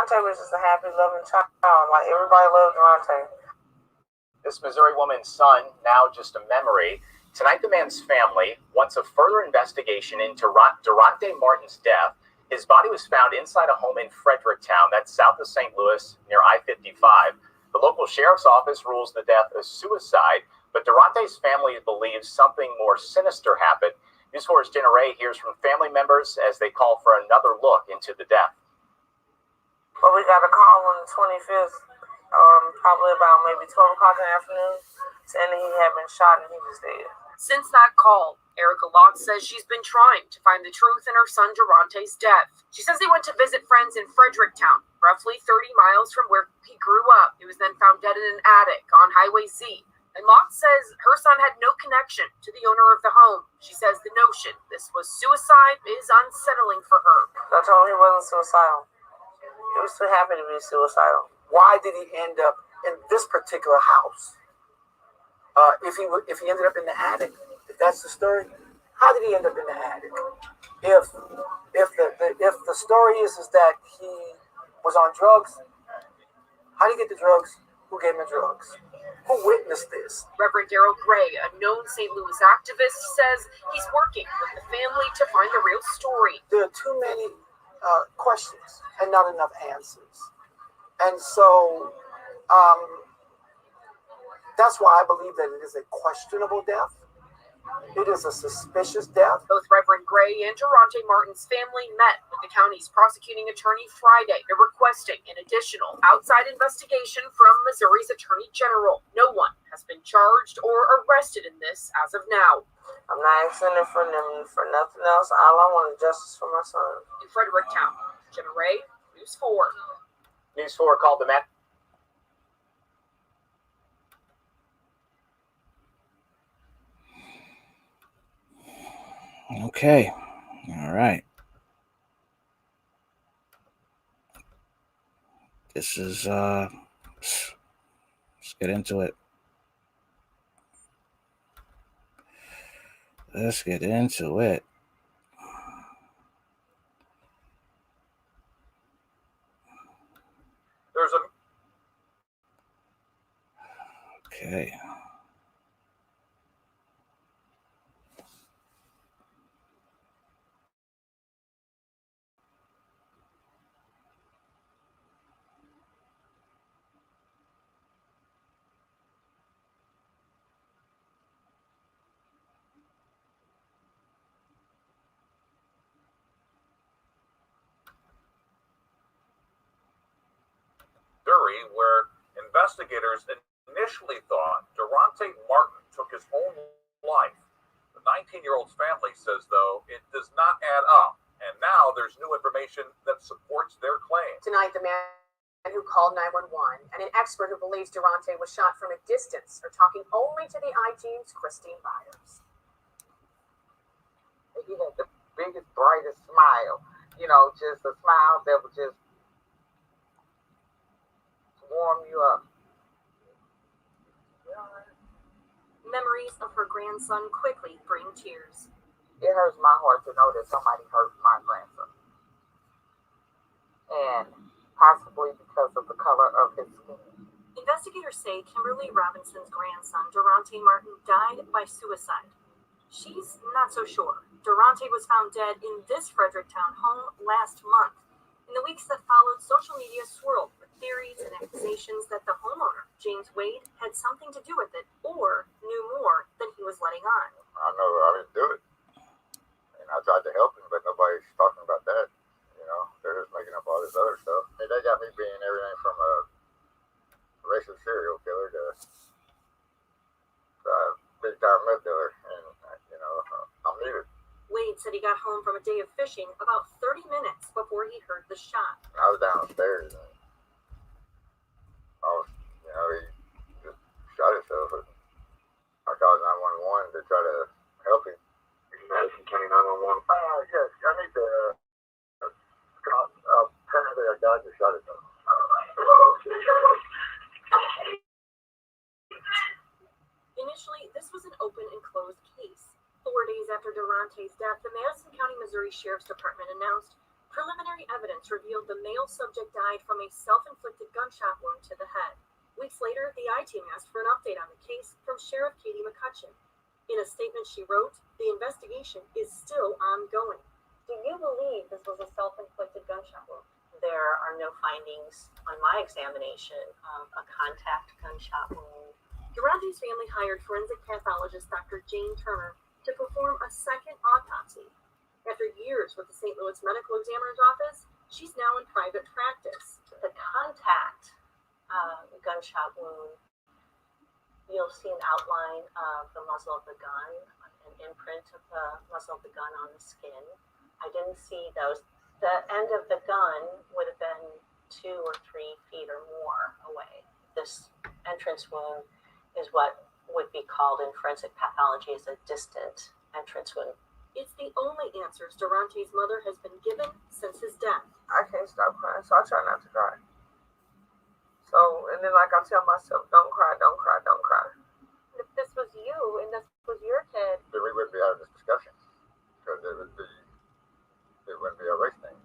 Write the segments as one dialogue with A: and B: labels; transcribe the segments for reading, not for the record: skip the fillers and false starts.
A: Derontae was just a happy, loving child. Like, everybody loved Derontae.
B: This Missouri woman's son, now just a memory. Tonight, the man's family wants a further investigation into Derontae Martin's death. His body was found inside a home in Fredericktown, that's south of St. Louis, near I-55. The local sheriff's office rules the death a suicide, but Derontae's family believes something more sinister happened. News 4's Jenna Ray hears from family members as they call for another look into the death.
A: Well, we got a call on the 25th, probably about maybe 12 o'clock in the afternoon, saying that he had been shot and he was dead.
C: Since that call, Erica Locke says she's been trying to find the truth in her son Derontae's death. She says they went to visit friends in Fredericktown, roughly 30 miles from where he grew up. He was then found dead in an attic on Highway Z. And Locke says her son had no connection to the owner of the home. She says the notion this was suicide is unsettling for her.
A: I told him he wasn't suicidal. He was too happy to be suicidal.
D: Why did he end up in this particular house? If he ended up in the attic, if that's the story, how did he end up in the attic? If the story is that he was on drugs, how did he get the drugs? Who gave him the drugs? Who witnessed this?
C: Reverend Daryl Gray, a known St. Louis activist, says he's working with the family to find the real story.
D: There are too many questions and not enough answers. And so that's why I believe that it is a questionable death. It is a suspicious death.
C: Both Reverend Gray and Derontae Martin's family met with the county's prosecuting attorney Friday. They're requesting an additional outside investigation from Missouri's Attorney General. No one has been charged or arrested in this as of now.
A: I'm not asking them for nothing else. All I want is justice for my son.
C: In Fredericktown, Jenna Ray, News 4.
B: News 4 called the man.
E: Okay. All right. This is let's get into it. Let's get into it. Okay.
F: Where investigators initially thought Derontae Martin took his own life. The 19-year-old's family says, though, it does not add up. And now there's new information that supports their claim.
C: Tonight, the man who called 911 and an expert who believes Derontae was shot from a distance are talking only to the I-Team's Christine Byers.
G: He had the biggest, brightest smile. You know, just a smile that would just warm you up.
C: Memories of her grandson quickly bring tears.
G: It hurts my heart to know that somebody hurt my grandson. And possibly because of the color of his skin.
C: Investigators say Kimberly Robinson's grandson, Derontae Martin, died by suicide. She's not so sure. Derontae was found dead in this Fredericktown home last month. In the weeks that followed, social media swirled with theories and accusations that the homeowner, James Wade, had something to do with it or knew more than he was letting on.
H: I know I didn't do it. And I tried to help him, but nobody's talking about that. You know, they're just making up all this other stuff. I mean, they got me being everything from a racist serial killer to a big-time meth dealer. And, you know, I'm needed.
C: Wade said he got home from a day of fishing about 30 minutes before he heard the shot.
H: I was downstairs and he just shot himself. And I called 911 to try to help him. Madison County 911. Yes, I need to apparently a guy just shot himself.
C: Initially, this was an open and closed case. 4 days after Derontae's death, the Madison County, Missouri Sheriff's Department announced Preliminary evidence revealed the male subject died from a self-inflicted gunshot wound to the head. Weeks later, the I-Team asked for an update on the case from Sheriff Katie McCutcheon. In a statement she wrote, the investigation is still ongoing. Do you believe this was a self-inflicted gunshot wound?
I: There are no findings on my examination of a contact gunshot wound.
C: Derontae's family hired forensic pathologist Dr. Jane Turner to perform a second autopsy. After years with the St. Louis Medical Examiner's Office, she's now in private practice.
I: The contact gunshot wound, you'll see an outline of the muzzle of the gun, an imprint of the muzzle of the gun on the skin. I didn't see those. The end of the gun would have been 2 or 3 feet or more away. This entrance wound is what would be called in forensic pathology as a distant entrance wound.
C: It's the only answers Derontae's mother has been given since his death.
A: I can't stop crying, so I try not to cry. So, and then like I tell myself, don't cry, don't cry, don't cry.
C: If this was you and this was your kid,
H: Then we wouldn't be having this discussion because it wouldn't be a race thing.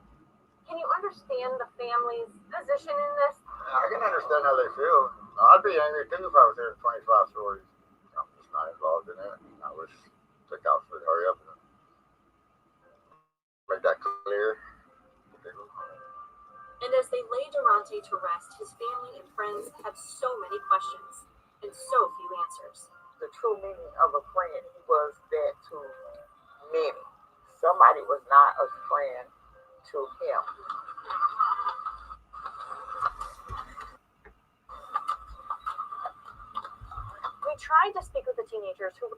C: can you understand the family's position in this?
H: I can understand how they feel. I'd be angry too if I was hearing 25 stories. I'm just not involved in it. I wish the cops would hurry up and make that clear.
C: And as they lay Derontae to rest, his family and friends have so many questions and so few answers.
G: The true meaning of a friend was that to many. Somebody was not a friend to him.
C: We tried to speak with the teenagers who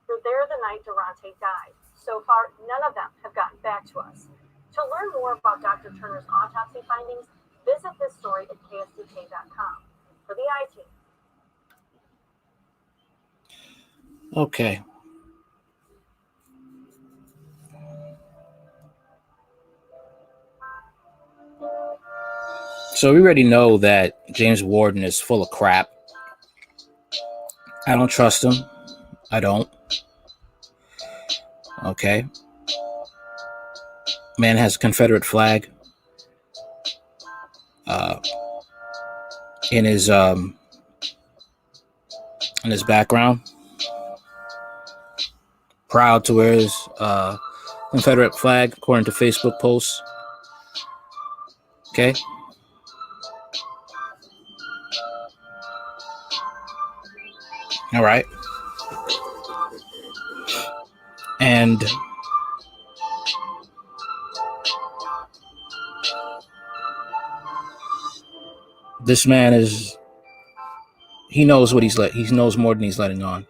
C: were there the night Derontae died. So far, none of them have gotten back to us. To learn more about Dr. Turner's autopsy findings, visit this story at ksdk.com. For the I-Team.
E: Okay. So we already know that James Warden is full of crap. I don't trust him. I don't. Okay. Man has a Confederate flag in his background. Proud to wear his Confederate flag, according to Facebook posts. Okay. All right. And this man he knows what he knows more than he's letting on.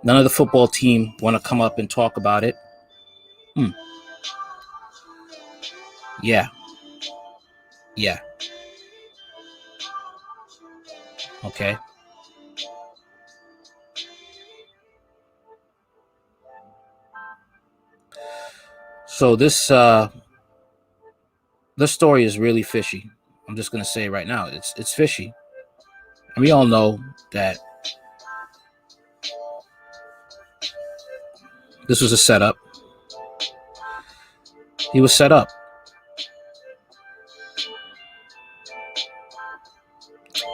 E: None of the football team want to come up and talk about it. Yeah. Okay. So this story is really fishy. I'm just gonna say right now, it's fishy. And we all know that this was a setup. He was set up.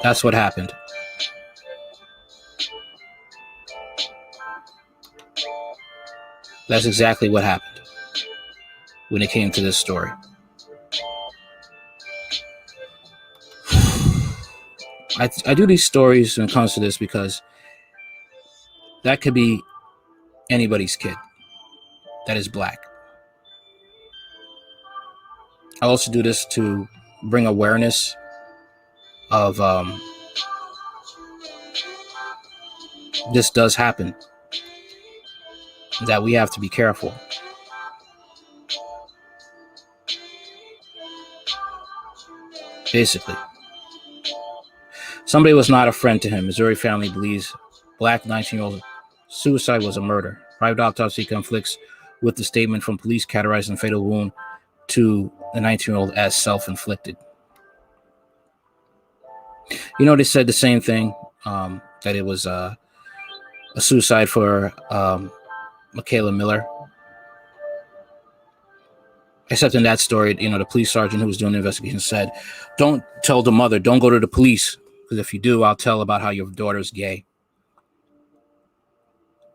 E: That's what happened. That's exactly what happened when it came to this story. I do these stories when it comes to this because that could be anybody's kid that is black. I also do this to bring awareness of this does happen, that we have to be careful. Basically, somebody was not a friend to him. Missouri family believes black 19-year-old suicide was a murder. Private autopsy conflicts with the statement from police categorizing the fatal wound to the 19-year-old as self-inflicted. You know, they said the same thing, that it was a suicide for Makayla Miller. Except in that story, the police sergeant who was doing the investigation said, "Don't tell the mother. Don't go to the police, because if you do, I'll tell about how your daughter's gay."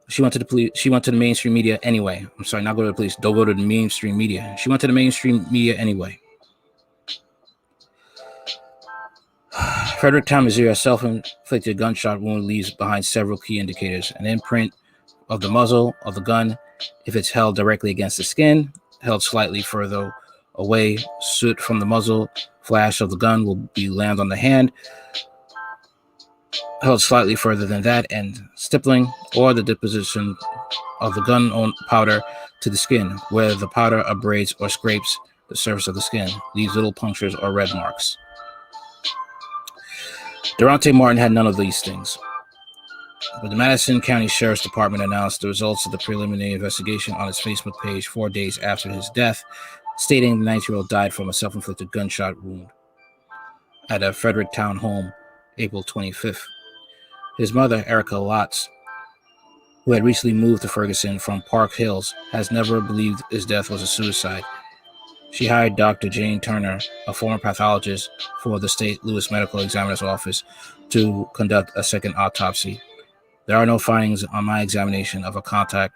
E: She went to the police. She went to the mainstream media anyway. I'm sorry, not go to the police. Don't go to the mainstream media. She went to the mainstream media anyway. Fredericktown, Missouri, a self-inflicted gunshot wound leaves behind several key indicators: an imprint of the muzzle of the gun, if it's held directly against the skin, held slightly further away, soot from the muzzle flash of the gun will be land on the hand, held slightly further than that, and stippling, or the deposition of the gunpowder to the skin, where the powder abrades or scrapes the surface of the skin, leaves little punctures or red marks. Derontae Martin had none of these things, but the Madison County Sheriff's Department announced the results of the preliminary investigation on its Facebook page 4 days after his death, stating the 19-year-old died from a self-inflicted gunshot wound at a Fredericktown home, April 25th. His mother, Erica Lotz, who had recently moved to Ferguson from Park Hills, has never believed his death was a suicide. She hired Dr. Jane Turner, a former pathologist for the St. Louis Medical Examiner's Office, to conduct a second autopsy. There are no findings on my examination of a contact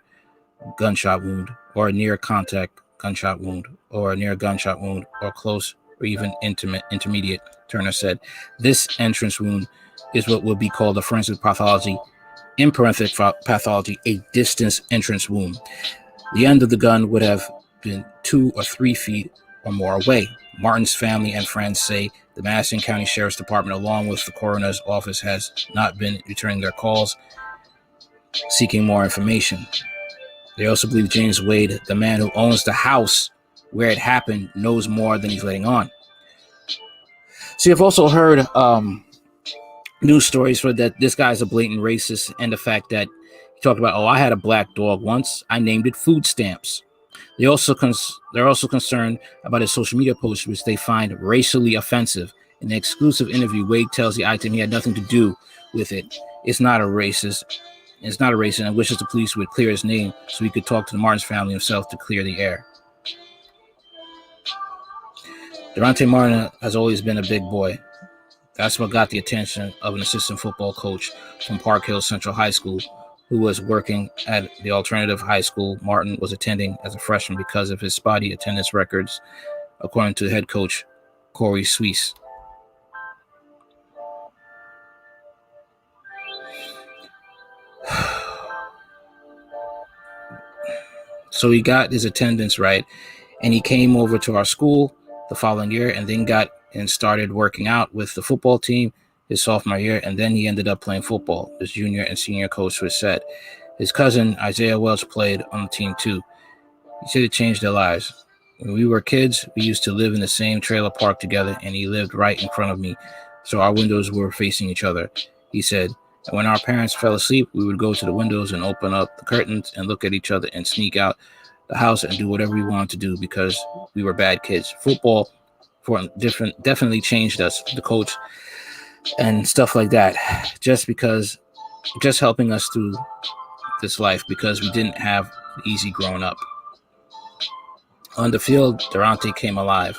E: gunshot wound, or a near contact gunshot wound, or a near gunshot wound, or close or even intermediate, Turner said. This entrance wound is what would be called a forensic pathology, in forensic pathology, a distance entrance wound. The end of the gun would have been 2 or 3 feet or more away. Martin's family and friends say the Madison County Sheriff's Department, along with the coroner's office, has not been returning their calls seeking more information. They also believe James Wade, the man who owns the house where it happened, knows more than he's letting on. See, I've also heard news stories for that this guy's a blatant racist, and the fact that he talked about, I had a black dog once, I named it Food Stamps. They're also concerned about his social media posts, which they find racially offensive. In an exclusive interview, Wade tells the item he had nothing to do with it. It's not a racist, and wishes the police would clear his name so he could talk to the Martin's family himself to clear the air. Derontae Martin has always been a big boy. That's what got the attention of an assistant football coach from Park Hills Central High School, who was working at the alternative high school Martin was attending as a freshman because of his spotty attendance records, according to head coach Corey Suisse. So he got his attendance right, and he came over to our school the following year, and then got and started working out with the football team his sophomore year, and then he ended up playing football. His junior and senior coach was said. His cousin, Isaiah Welch, played on the team too. He said it changed their lives. When we were kids, we used to live in the same trailer park together, and he lived right in front of me, so our windows were facing each other, he said. And when our parents fell asleep, we would go to the windows and open up the curtains and look at each other and sneak out the house and do whatever we wanted to do because we were bad kids. Football definitely changed us, the coach, and stuff like that, just helping us through this life because we didn't have easy growing up. On the field, Derontae came alive.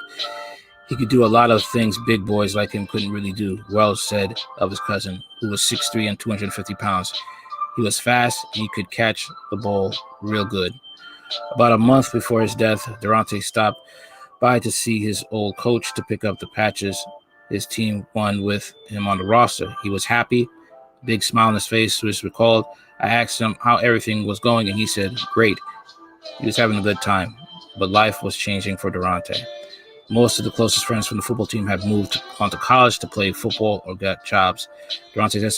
E: He could do a lot of things big boys like him couldn't really do, Wells said of his cousin, who was 6'3" and 250 pounds. He was fast and he could catch the ball real good. About a month before his death, Derontae stopped by to see his old coach to pick up the patches his team won with him on the roster. He was happy, big smile on his face, which recalled. I asked him how everything was going, and he said, great. He was having a good time, but life was changing for Derontae. Most of the closest friends from the football team had moved on to college to play football or got jobs. Derontae's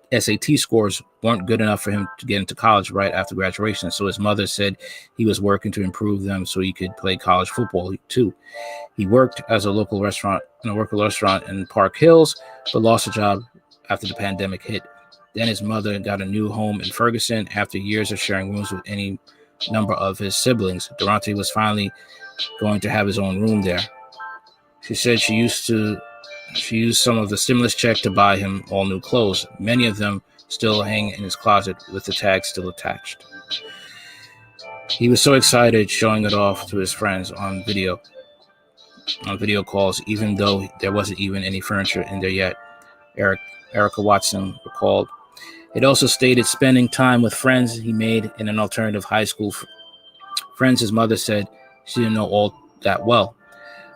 E: SAT scores weren't good enough for him to get into college right after graduation, so his mother said he was working to improve them so he could play college football too. He worked as a local restaurant in Park Hills, but lost a job after the pandemic hit. Then his mother got a new home in Ferguson after years of sharing rooms with any number of his siblings. Derontae was finally going to have his own room there. She said she used some of the stimulus check to buy him all new clothes. Many of them still hang in his closet with the tag still attached. He was so excited showing it off to his friends on video calls, even though there wasn't even any furniture in there yet, Erica Watson recalled. It also stated spending time with friends he made in an alternative high school. Friends his mother said she didn't know all that well.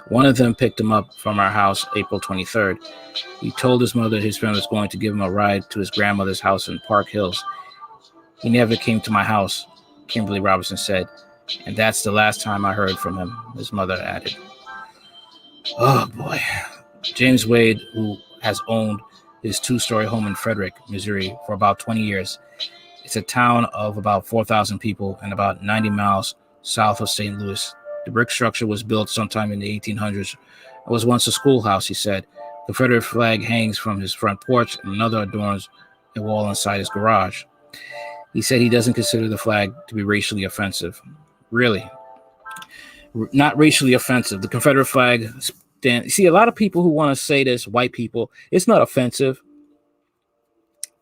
E: One of them picked him up from our house April 23rd. He told his mother his friend was going to give him a ride to his grandmother's house in Park Hills. He never came to my house, Kimberly Robinson said, and that's the last time I heard from him, his mother added. Oh boy. James Wade, who has owned his 2-story home in Frederick, Missouri for about 20 years. It's a town of about 4,000 people and about 90 miles south of St. Louis. The brick structure was built sometime in the 1800s. It was once a schoolhouse, he said. The Confederate flag hangs from his front porch and another adorns a wall inside his garage. He said he doesn't consider the flag to be racially offensive. Really? Not racially offensive. The Confederate flag stands. See, a lot of people who want to say this, white people, it's not offensive.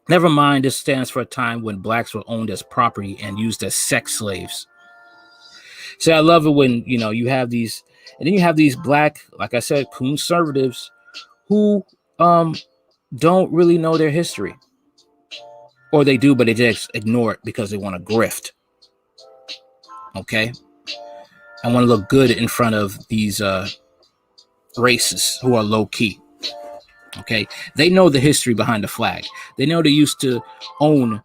E: Never mind, this stands for a time when blacks were owned as property and used as sex slaves. See, I love it when, you have these, and then you have these black, like I said, conservatives who don't really know their history. Or they do, but they just ignore it because they want to grift. Okay? I want to look good in front of these racists who are low key. Okay? They know the history behind the flag. They know they used to own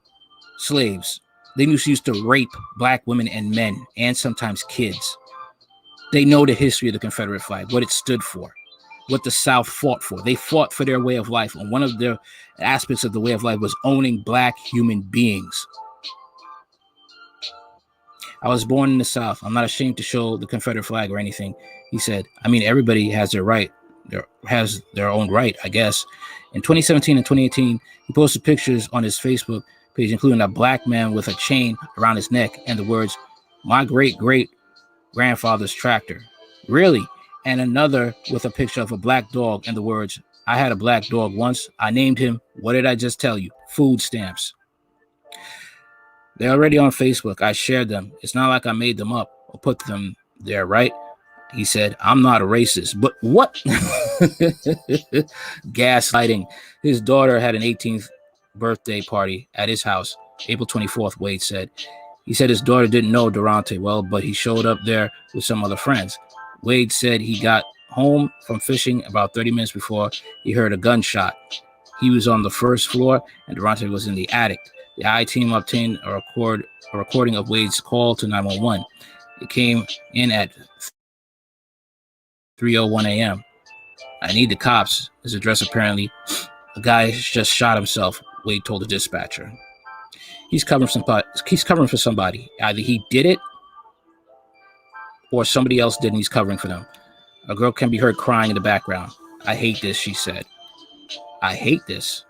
E: slaves. They used to rape black women and men and sometimes kids. They know the history of the Confederate flag, what it stood for, what the South fought for. They fought for their way of life. And one of their aspects of the way of life was owning black human beings. I was born in the South. I'm not ashamed to show the Confederate flag or anything. He said, everybody has their right. Has their own right, I guess. In 2017 and 2018, he posted pictures on his Facebook page, including a black man with a chain around his neck and the words, "My great-great-grandfather's tractor." Really? And another with a picture of a black dog and the words, "I had a black dog once. I named him, what did I just tell you? Food stamps." They're already on Facebook. I shared them. It's not like I made them up or put them there, right? He said, "I'm not a racist." But what? Gaslighting. His daughter had an 18th birthday party at his house, April 24th, Wade said. He said his daughter didn't know Derontae well, but he showed up there with some other friends. Wade said he got home from fishing about 30 minutes before he heard a gunshot. He was on the first floor and Derontae was in the attic. The I team obtained a recording of Wade's call to 911. It came in at 3:01 a.m. "I need the cops." His address apparently. "A guy just shot himself," Wade told the dispatcher. He's covering for somebody. Either he did it or somebody else did and he's covering for them. A girl can be heard crying in the background. "I hate this," she said. I hate this.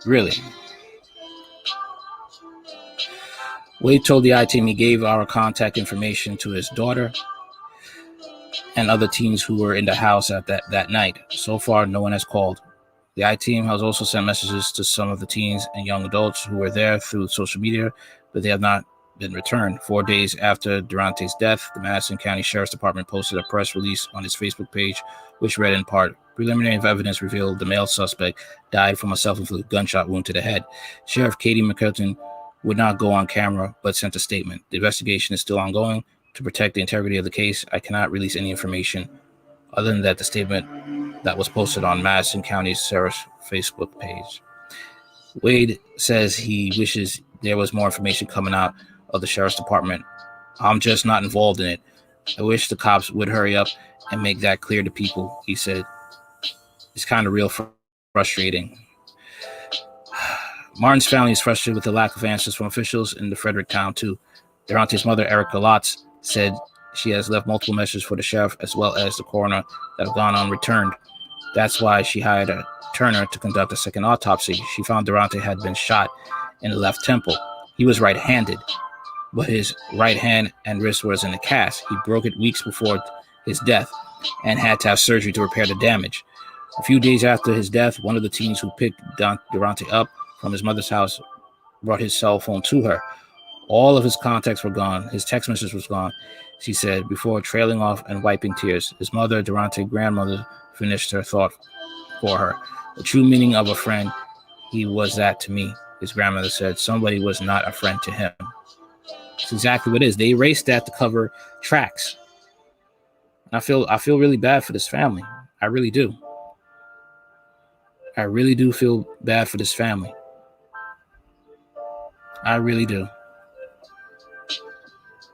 E: Really? Wade told the I-Team he gave our contact information to his daughter and other teens who were in the house at that night. So far, no one has called. The I-Team has also sent messages to some of the teens and young adults who were there through social media, but they have not been returned. 4 days after Derontae's death, the Madison County Sheriff's Department posted a press release on its Facebook page, which read in part, "Preliminary evidence revealed the male suspect died from a self-inflicted gunshot wound to the head. Sheriff Katie McCurtain would not go on camera, but sent a statement. The investigation is still ongoing. To protect the integrity of the case, I cannot release any information other than that the statement that was posted on Madison County Sheriff's Facebook page." Wade says he wishes there was more information coming out of the Sheriff's Department. "I'm just not involved in it. I wish the cops would hurry up and make that clear to people," he said. It's kind of real frustrating. Martin's family is frustrated with the lack of answers from officials in the Fredericktown, too. Derontae's mother, Erica Lotz, said she has left multiple messages for the sheriff as well as the coroner that have gone unreturned. That's why she hired a Turner to conduct a second autopsy. She found Derontae had been shot in the left temple. He was right-handed, but his right hand and wrist was in a cast. He broke it weeks before his death and had to have surgery to repair the damage. A few days after his death, one of the teens who picked Derontae up from his mother's house brought his cell phone to her. All of his contacts were gone. His text message was gone, she said, before trailing off and wiping tears. His mother, Derontae's grandmother, finished her thought for her. The true meaning of a friend, he was that to me, his grandmother said. Somebody was not a friend to him. That's exactly what it is. They erased that to cover tracks. And I feel really bad for this family. I really do. I really do feel bad for this family. I really do.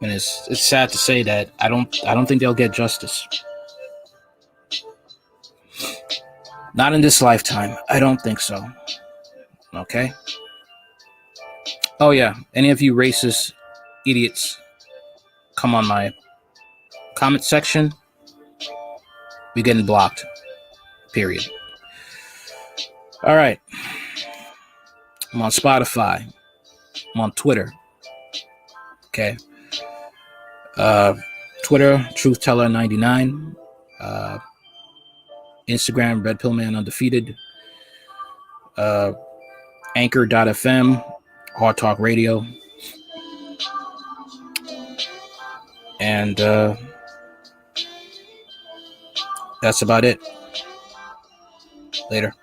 E: And it's sad to say that I don't think they'll get justice. Not in this lifetime. I don't think so. Okay? Oh yeah, any of you racist idiots, come on my comment section. We're getting blocked. Period. All right. I'm on Spotify. I'm on Twitter. Okay. Twitter, TruthTeller99. Instagram, RedPillman Undefeated. Anchor.fm, Hard Talk Radio. And that's about it. Later.